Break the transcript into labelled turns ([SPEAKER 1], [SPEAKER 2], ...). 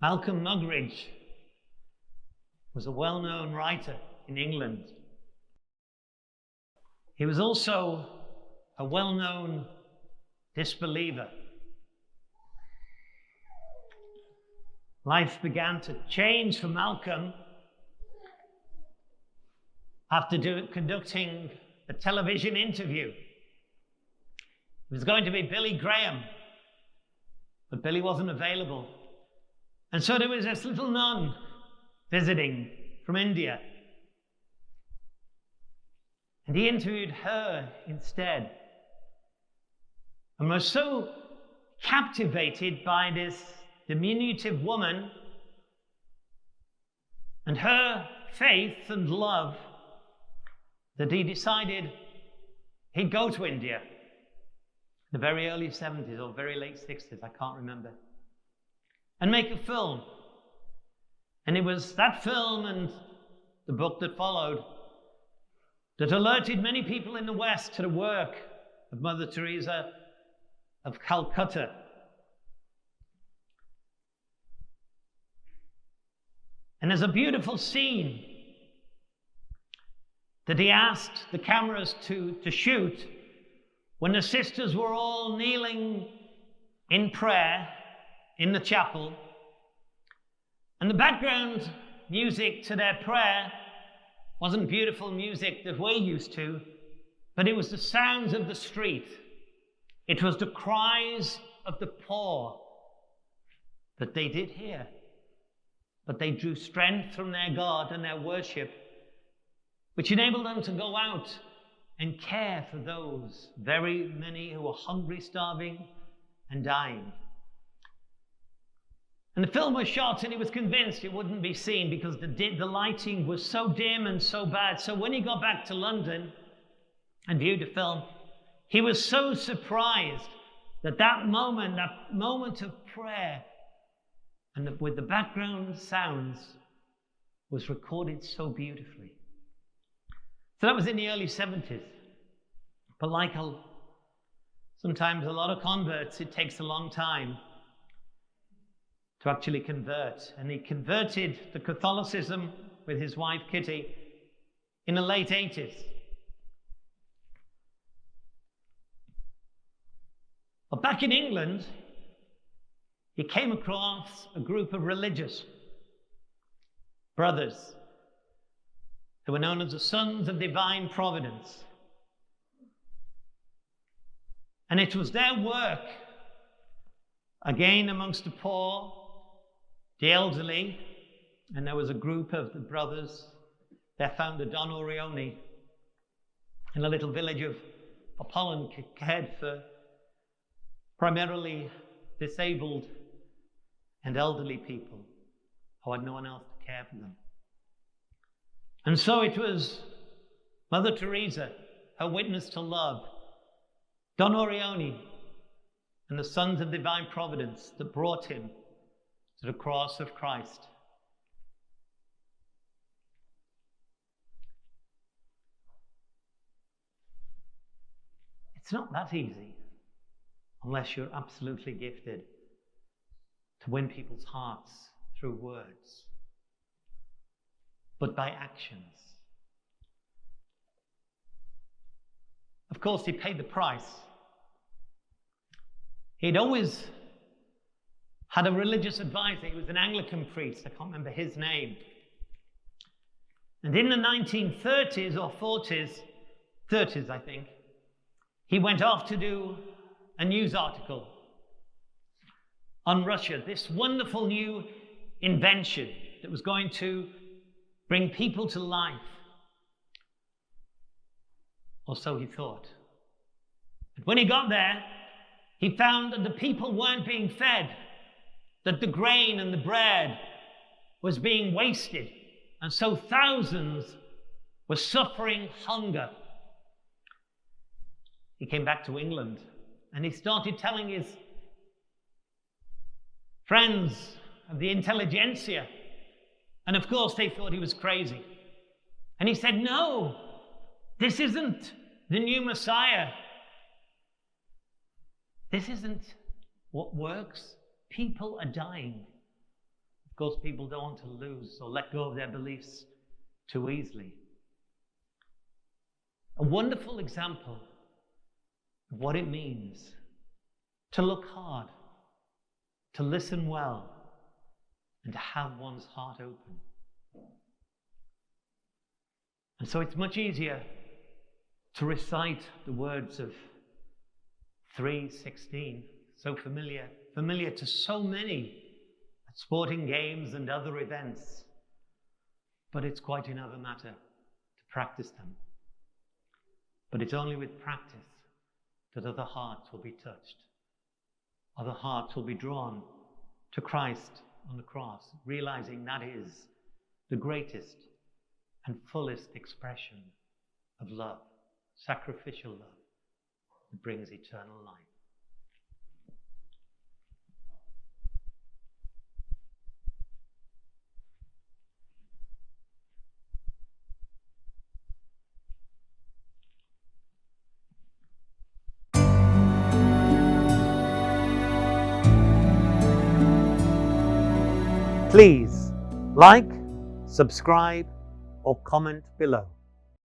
[SPEAKER 1] Malcolm Muggeridge was a well-known writer in England. He was also a well-known disbeliever. Life began to change for Malcolm after conducting a television interview. It was going to be Billy Graham, but Billy wasn't available. And so there was this little nun visiting from India. And he interviewed her instead, and was so captivated by this diminutive woman and her faith and love that he decided he'd go to India in the very early 70s or very late 60s, I can't remember, and make a film. And it was that film and the book that followed that alerted many people in the West to the work of Mother Teresa of Calcutta. And there's a beautiful scene that he asked the cameras to shoot when the sisters were all kneeling in prayer in the chapel, and the background music to their prayer wasn't beautiful music that we're used to, but it was the sounds of the street. It was the cries of the poor that they did hear, but they drew strength from their God and their worship, which enabled them to go out and care for those very many who were hungry, starving, and dying. And the film was shot, and he was convinced it wouldn't be seen because the lighting was so dim and so bad. So when he got back to London and viewed the film, he was so surprised that moment of prayer and with the background sounds was recorded so beautifully. So that was in the early 70s. But like sometimes a lot of converts, it takes a long time to actually convert. And he converted to Catholicism with his wife Kitty in the late 80s. But back in England, he came across a group of religious brothers who were known as the Sons of Divine Providence. And it was their work, again amongst the poor, the elderly, and there was a group of the brothers, their founder Don Orione, in a little village of Holland, cared for primarily disabled and elderly people who had no one else to care for them. And so it was Mother Teresa, her witness to love, Don Orione, and the Sons of Divine Providence that brought him to the cross of Christ. It's not that easy unless you're absolutely gifted to win people's hearts through words, but by actions. Of course, he paid the price. He'd always had a religious advisor. He was an Anglican priest. I can't remember his name. And in the 1930s or 30s, I think, he went off to do a news article on Russia, this wonderful new invention that was going to bring people to life. Or so he thought. But when he got there, he found that the people weren't being fed, that the grain and the bread was being wasted, and so thousands were suffering hunger. He came back to England and he started telling his friends of the intelligentsia, and of course they thought he was crazy. And he said, no, this isn't the new Messiah. This isn't what works. People are dying. course, people don't want to lose or let go of their beliefs too easily. A wonderful example of what it means to look hard, to listen well, and to have one's heart open. And so it's much easier to recite the words of 3:16, so familiar to so many at sporting games and other events. But it's quite another matter to practice them. But it's only with practice that other hearts will be touched. Other hearts will be drawn to Christ on the cross, realizing that is the greatest and fullest expression of love, sacrificial love that brings eternal life. Please like, subscribe, or comment below.